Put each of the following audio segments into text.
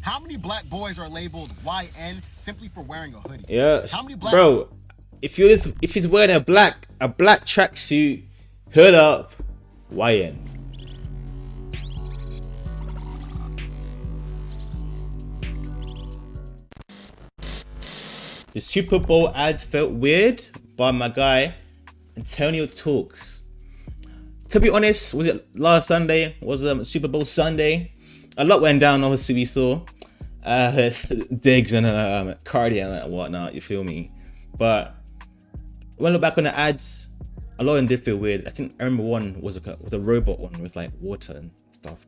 How many black boys are labeled YN simply for wearing a hoodie? Yeah, How many black bro. If he's wearing a black tracksuit, hood up, YN. The Super Bowl ads felt weird by my guy Antonio Talks. To be honest, was it last Sunday? Was Super Bowl Sunday? A lot went down. Obviously, we saw Diggs and Cardi and whatnot. You feel me? But when I look back on the ads, a lot of them did feel weird. I think I remember one was a robot one with like water and stuff.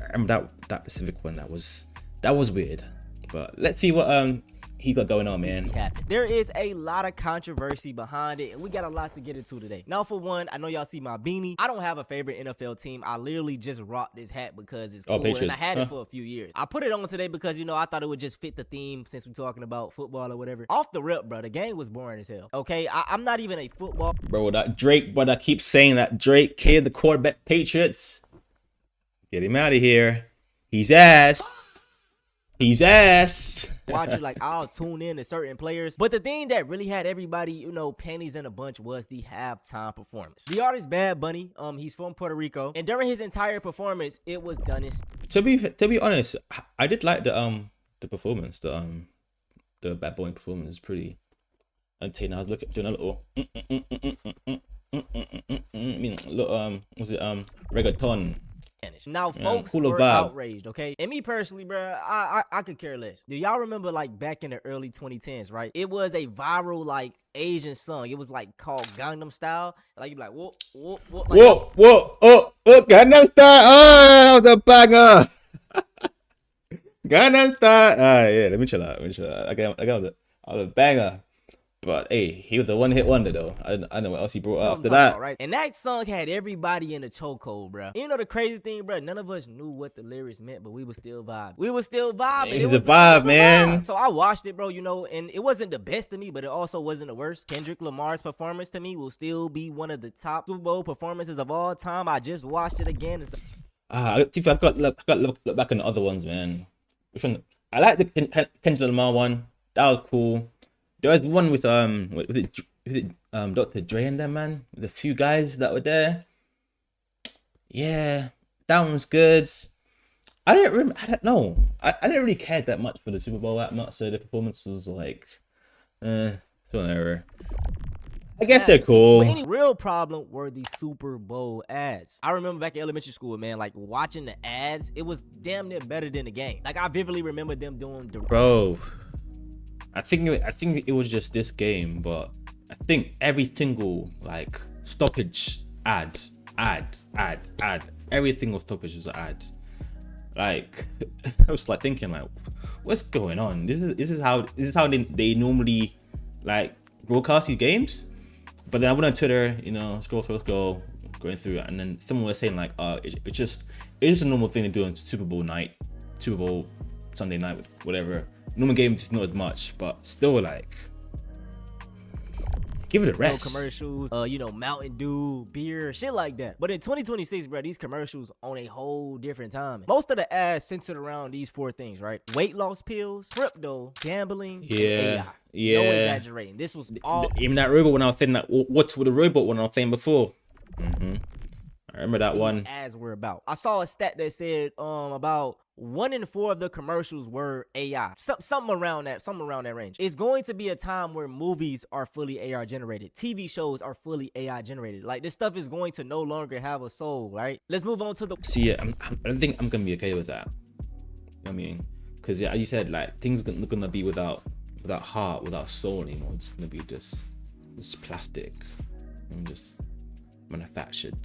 I remember that specific one. That was weird. But let's see what he got going on, man. There is a lot of controversy behind it, and we got a lot to get into today. Now, for one, I know y'all see my beanie. I don't have a favorite NFL team. I literally just rocked this hat because it's cool, and I had it for a few years. I put it on today because, you know, I thought it would just fit the theme since we're talking about football or whatever. Off the rip, bro, the game was boring as hell. Okay, I'm not even a football. Bro, that Drake, but I keep saying that Drake kid, the quarterback Patriots. Get him out of here. He's ass. He's ass. Watch it, like, I'll tune in to certain players. But the thing that really had everybody, you know, panties in a bunch was the halftime performance. The artist Bad Bunny, he's from Puerto Rico, and during his entire performance, it was done in. To be honest, I did like the performance. The Bad Bunny performance is pretty entertaining. I was doing a little was it reggaeton. Now, folks were outraged, okay? And me personally, bro, I could care less. Do y'all remember, like, back in the early 2010s, right? It was a viral, like, Asian song. It was, like, called Gangnam Style. Like, you'd be like, whoa, whoa, whoa. Like, whoa, oh, Gangnam Style. Oh, that was a banger. Gangnam Style. Yeah, let me chill out. I got a banger. But hey, he was the one-hit wonder though. I know what else he brought up after that. Right? And that song had everybody in the chokehold, bro. You know the crazy thing, bro? None of us knew what the lyrics meant, but we were still vibing. It was a vibe, man. So I watched it, bro, you know, and it wasn't the best to me, but it also wasn't the worst. Kendrick Lamar's performance to me will still be one of the top Super Bowl performances of all time. I just watched it again. I've got to look back on the other ones, man. Which one? I like the Kendrick Lamar one. That was cool. There was one with Dr. Dre and them, man. With a few guys that were there. Yeah, that one was good. I don't know. I didn't really care that much for the Super Bowl that much, so the performance was like, whatever. I guess they're cool. But any real problem were the Super Bowl ads. I remember back in elementary school, man, like watching the ads, it was damn near better than the game. Like I vividly remember them doing the bro. I think it was just this game, but I think every single like stoppage ad, every single stoppage was an ad. Like I was like thinking like, what's going on? This is how they normally like broadcast these games. But then I went on Twitter, you know, scroll, going through it, and then someone was saying like, it's just a normal thing to do on Super Bowl Sunday night, whatever. Normal games not as much, but still like give it a rest. Commercials, you know, Mountain Dew, beer, shit like that. But in 2026, bro, these commercials on a whole different time. Most of the ads centered around these four things, right? Weight loss pills, crypto, gambling, and AI. No exaggerating. This was all. Even that robot when I was saying that. What's with the robot when I was saying before? I remember that one. Ads were about. I saw a stat that said about 1 in 4 of the commercials were AI. Something around that range. It's going to be a time where movies are fully AI generated. TV shows are fully AI generated. Like this stuff is going to no longer have a soul, right? Let's move on to the. See, I don't think I'm gonna be okay with that. You know what I mean, because yeah, you said like things are gonna be without heart, without soul anymore. It's gonna be just plastic and just manufactured.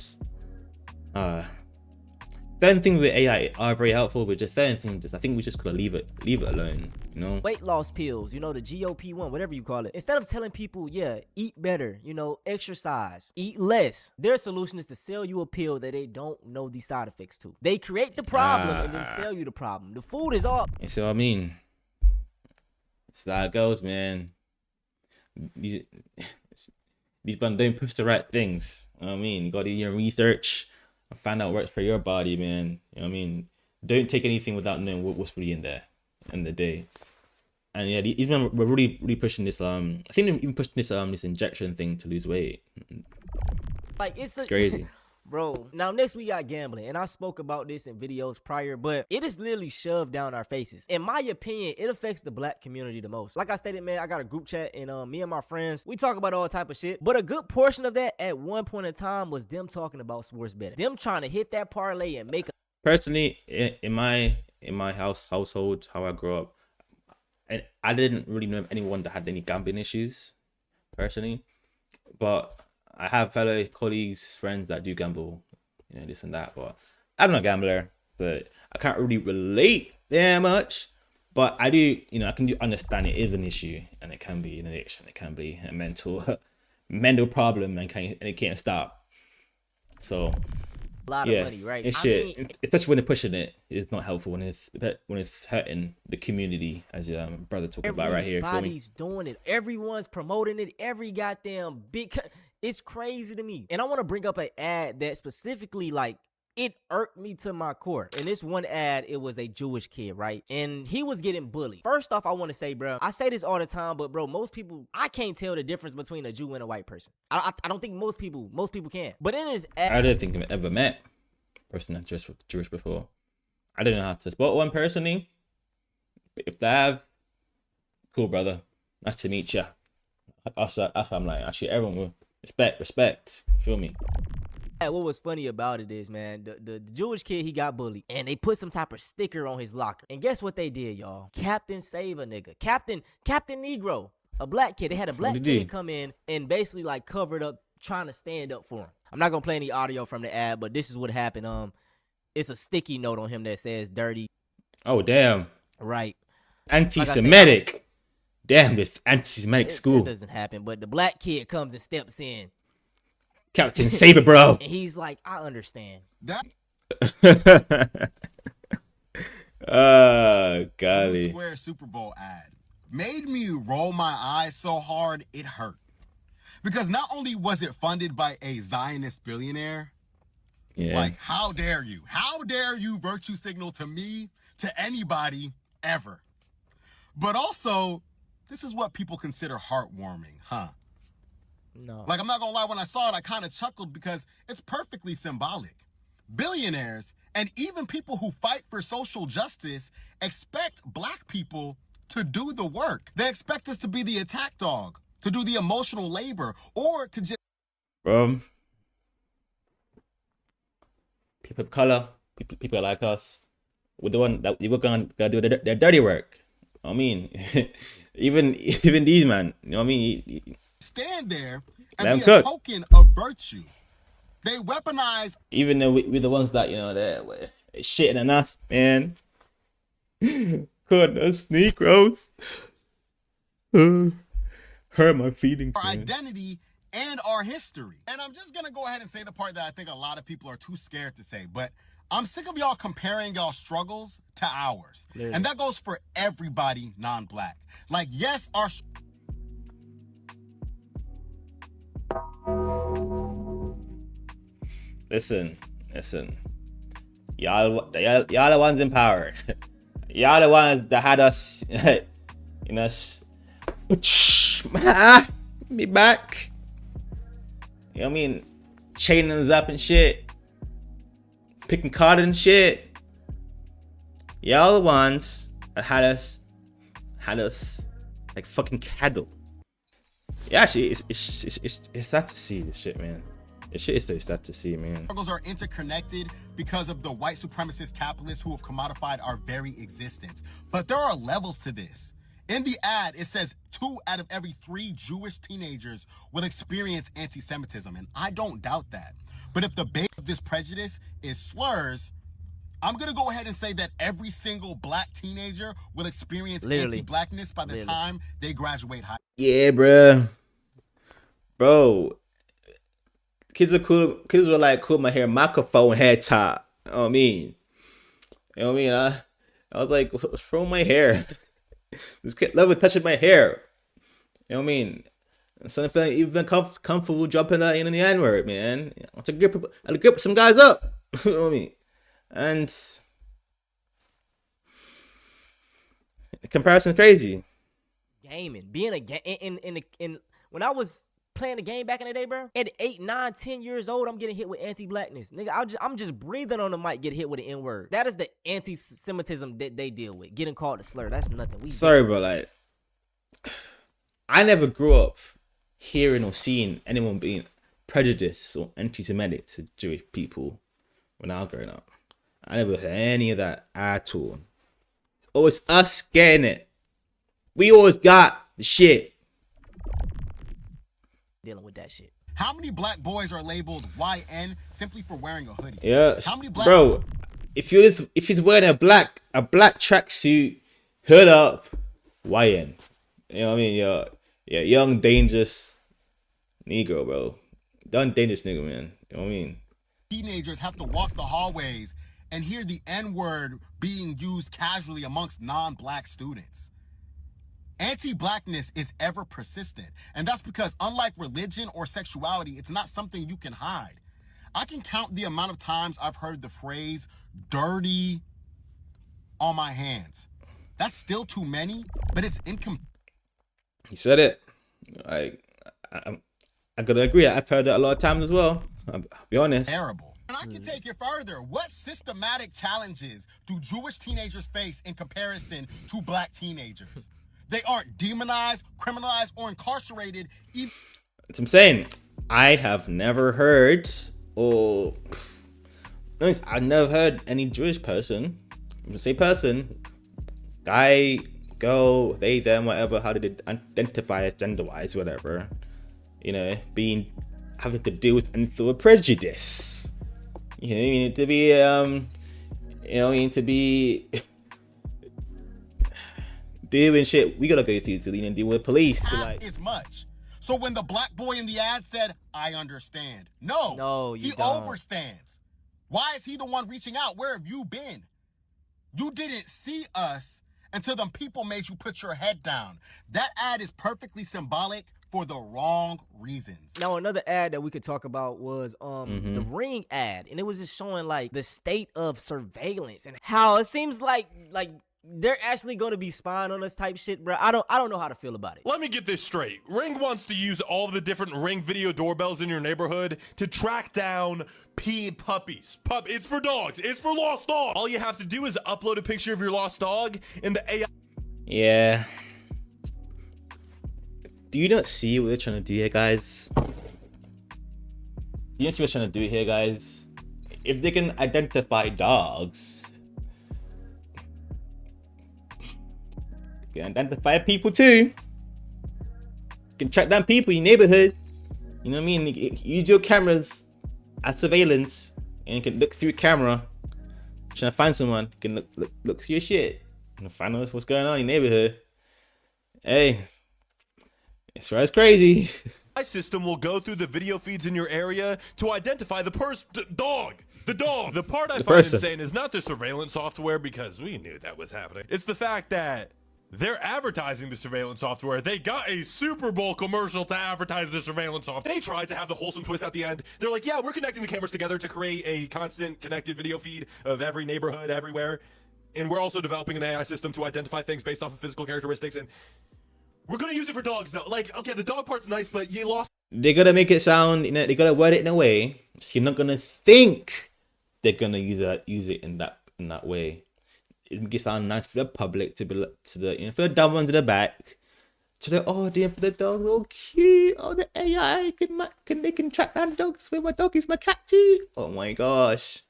Certain things with AI are very helpful, but just certain things, I think we just gotta leave it alone, you know? Weight loss pills, you know, the GOP1, whatever you call it. Instead of telling people, yeah, eat better, you know, exercise, eat less, their solution is to sell you a pill that they don't know the side effects to. They create the problem and then sell you the problem. The food is all. You see what I mean? It's how it goes, man. These but don't push the right things. You know what I mean? You gotta do your research. Find out what works for your body, man. You know what I mean? Don't take anything without knowing what's really in there. in the day. And yeah, these men were really pushing this. I think they're even pushing this injection thing to lose weight. Like it's crazy. Bro, now next we got gambling, and I spoke about this in videos prior, but it is literally shoved down our faces. In my opinion, it affects the black community the most. Like I stated, man, I got a group chat, and me and my friends, we talk about all type of shit, but a good portion of that at one point in time was them talking about sports betting, them trying to hit that parlay and make a... Personally, in my household, how I grew up, and I didn't really know anyone that had any gambling issues, personally, but I have fellow colleagues, friends that do gamble, you know, this and that. But I'm not a gambler, but I can't really relate that much. But I do, you know, I can understand it is an issue, and it can be an addiction, it can be a mental problem, and it can't stop. So a lot of money, right? It's shit. I mean, especially when they're pushing it, it's not helpful when it's hurting the community, as your brother talked about right here. Everybody's doing it. Everyone's promoting it. Every goddamn big. It's crazy to me. And I want to bring up an ad that specifically, like, it irked me to my core. In this one ad, it was a Jewish kid, right? And he was getting bullied. First off, I want to say, bro, I say this all the time, but bro, most people, I can't tell the difference between a Jew and a white person. I don't think most people can. But in this ad, I didn't think I've ever met a person that's just Jewish before. I didn't have to spot one personally. If they have, cool, brother. Nice to meet you. I'm like, actually, everyone will. Respect. Feel me? What was funny about it is, man, the Jewish kid, he got bullied, and they put some type of sticker on his locker. And guess what they did, y'all? Captain Save a nigga. Captain Negro, a black kid. They had a black kid come in and basically like covered up, trying to stand up for him. I'm not gonna play any audio from the ad, but this is what happened. It's a sticky note on him that says "dirty." Oh damn! Right. Anti-Semitic. Like damn, this anti-Semitic school. It doesn't happen, but the black kid comes and steps in. Captain Saber, bro. And he's like, I understand. Golly. Square Super Bowl ad made me roll my eyes so hard it hurt. Because not only was it funded by a Zionist billionaire, like, how dare you? How dare you virtue signal to me, to anybody, ever? But also, this is what people consider heartwarming, huh? No. Like, I'm not gonna lie, when I saw it, I kind of chuckled because it's perfectly symbolic. Billionaires and even people who fight for social justice expect black people to do the work. They expect us to be the attack dog, to do the emotional labor, or to just... People of color, people like us, we're the one that we're gonna do their dirty work. I mean, even these man, you know what I mean? Stand there and be a token of virtue. They weaponize. Even though we're the ones that, you know, they're shitting on us, man. Goodness, Negroes. Hurt my feelings. Our identity and our history. And I'm just gonna go ahead and say the part that I think a lot of people are too scared to say, but I'm sick of y'all comparing y'all struggles to ours. Literally. And that goes for everybody non-black. Like, yes, our... Listen. Y'all the ones in power. Y'all the ones that had us, you know, me back. You know what I mean? Chaining us up and shit. Picking cotton and shit. Y'all the ones that had us like fucking cattle. Yeah, actually, it's sad to see this shit, man. This shit is so sad to see, man. Struggles are interconnected because of the white supremacist capitalists who have commodified our very existence. But there are levels to this. In the ad, it says 2 out of every 3 Jewish teenagers will experience anti-Semitism, and I don't doubt that. But if the base of this prejudice is slurs, I'm gonna go ahead and say that every single black teenager will experience anti-blackness by the time they graduate high. Yeah, bro. Kids were cool. Kids were like, cool, my hair, microphone, head top. You know what I mean? You know what I mean? I was like, what's wrong with my hair? This kid love touching my hair. You know what I mean? So I'm feeling even comfortable dropping that in the N-word, man. I grip some guys up. You know what I mean? And The comparison's crazy. Gaming, being a in when I was playing the game back in the day, bro, at 8, 9, 10 years old, I'm getting hit with anti-blackness. Nigga, I'm just breathing on the mic, get hit with an N-word. That is the anti-Semitism that they deal with. Getting called a slur. That's nothing. Sorry, bro. Like, I never grew up hearing or seeing anyone being prejudiced or anti-Semitic to Jewish people when I was growing up. I never heard any of that at all. It's always us getting it. We always got the shit. Dealing with that shit. How many black boys are labeled YN simply for wearing a hoodie? Yeah, How many black bro. If he's wearing a black tracksuit, hood up, YN. You know what I mean? Yeah, young dangerous Negro, bro. Young dangerous nigga, man. You know what I mean? Teenagers have to walk the hallways and hear the N-word being used casually amongst non-black students. Anti-blackness is ever persistent, and that's because unlike religion or sexuality, it's not something you can hide. I can count the amount of times I've heard the phrase dirty on my hands. That's still too many, but it's He said it. I gotta agree. I've heard it a lot of times as well. I'll be honest. terrible. And I can take it further. What systematic challenges do Jewish teenagers face in comparison to black teenagers? They aren't demonized, criminalized, or incarcerated. That's what I'm saying. I have never heard, or I've never heard any Jewish person, guy, girl, they, them, whatever, how they identify gender-wise, whatever, having to deal with any sort of prejudice. You need to be, to be doing shit we gotta go through to deal with police. Like, as much. So when the black boy in the ad said, "I understand," no, he overstands. Why is he the one reaching out? Where have you been? You didn't see us until them people made you put your head down. That ad is perfectly symbolic for the wrong reasons. Now, another ad that we could talk about was the Ring ad, and it was just showing like the state of surveillance and how it seems like they're actually going to be spying on us type shit, bro. I don't know how to feel about it. Let me get this straight. Ring wants to use all of the different Ring video doorbells in your neighborhood to track down puppies. It's for dogs. It's for lost dogs. All you have to do is upload a picture of your lost dog, and the AI. Yeah. Do you not see what they're trying to do here, guys? Do you not see what they're trying to do here, guys? If they can identify dogs, you can identify people too. You can track down people in your neighborhood. You know what I mean? You use your cameras as surveillance, and you can look through camera, trying to find someone. You can look through your shit and find out what's going on in your neighborhood. Hey, it's right, it's crazy. My system will go through the video feeds in your area to identify the dog. The dog. The part I find insane is not the surveillance software, because we knew that was happening. It's the fact that they're advertising the surveillance software. They got a Super Bowl commercial to advertise the surveillance software. They tried to have the wholesome twist at the end. They're like, yeah, we're connecting the cameras together to create a constant connected video feed of every neighborhood everywhere. And we're also developing an AI system to identify things based off of physical characteristics. And we're going to use it for dogs, though. Like, okay, the dog part's nice, but you lost. They got to make it sound, they got to word it in a way so you're not going to think they're going to use it in that way. It makes it sound nice for the public for the dumb ones in the back. So they're, for the dog, oh cute. Oh, the AI they can track down dogs where my dog is my cat too. Oh my gosh.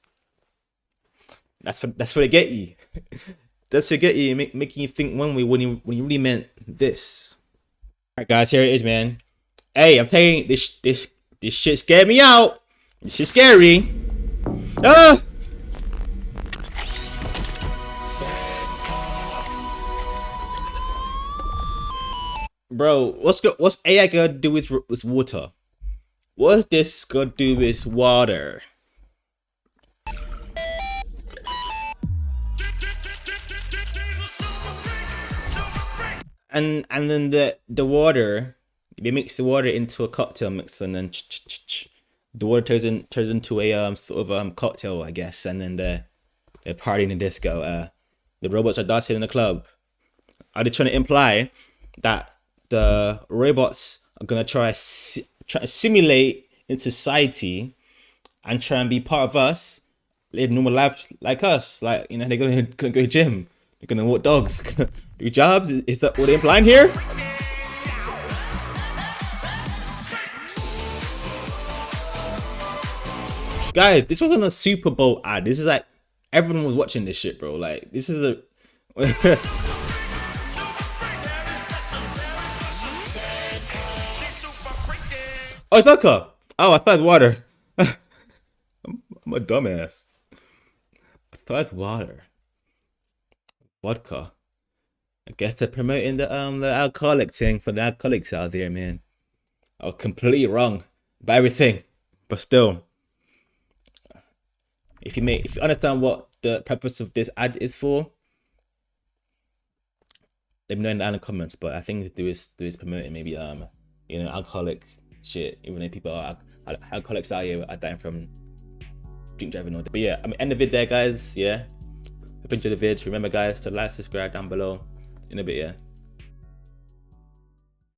That's what they get you. That's what get you, making you think one way when you really meant this. Alright guys, here it is, man. Hey, I'm telling you, this shit scared me out. This shit's scary. Ah! Bro, what's AI gonna do with water? What's this gonna do with water? And then the water, they mix the water into a cocktail mix, and then the water turns into a sort of cocktail, I guess. And then they're partying in the disco. The robots are dancing in the club. Are they trying to imply that the robots are gonna try to simulate in society and try and be part of us, live normal lives like us? Like, you know, they're gonna go to gym, they're gonna walk dogs, gonna do jobs. Is that what they're implying here? Guys, this wasn't a Super Bowl ad. This is like, everyone was watching this shit, bro. Like, this is a... Oh, it's vodka. Oh, I thought it's water. I'm a dumbass. I thought it's water. Vodka. I guess they're promoting the alcoholic thing for the alcoholics out there, man. I was completely wrong about everything, but still, if you understand what the purpose of this ad is for, let me know in the comments. But I think do is promoting maybe you know, alcoholic shit, even though people are alcoholics out here are dying from drink driving all day. But yeah, I'm end the vid there, guys. Yeah, hope you enjoyed the vid. Remember, guys, to like, subscribe down below. In a bit, yeah.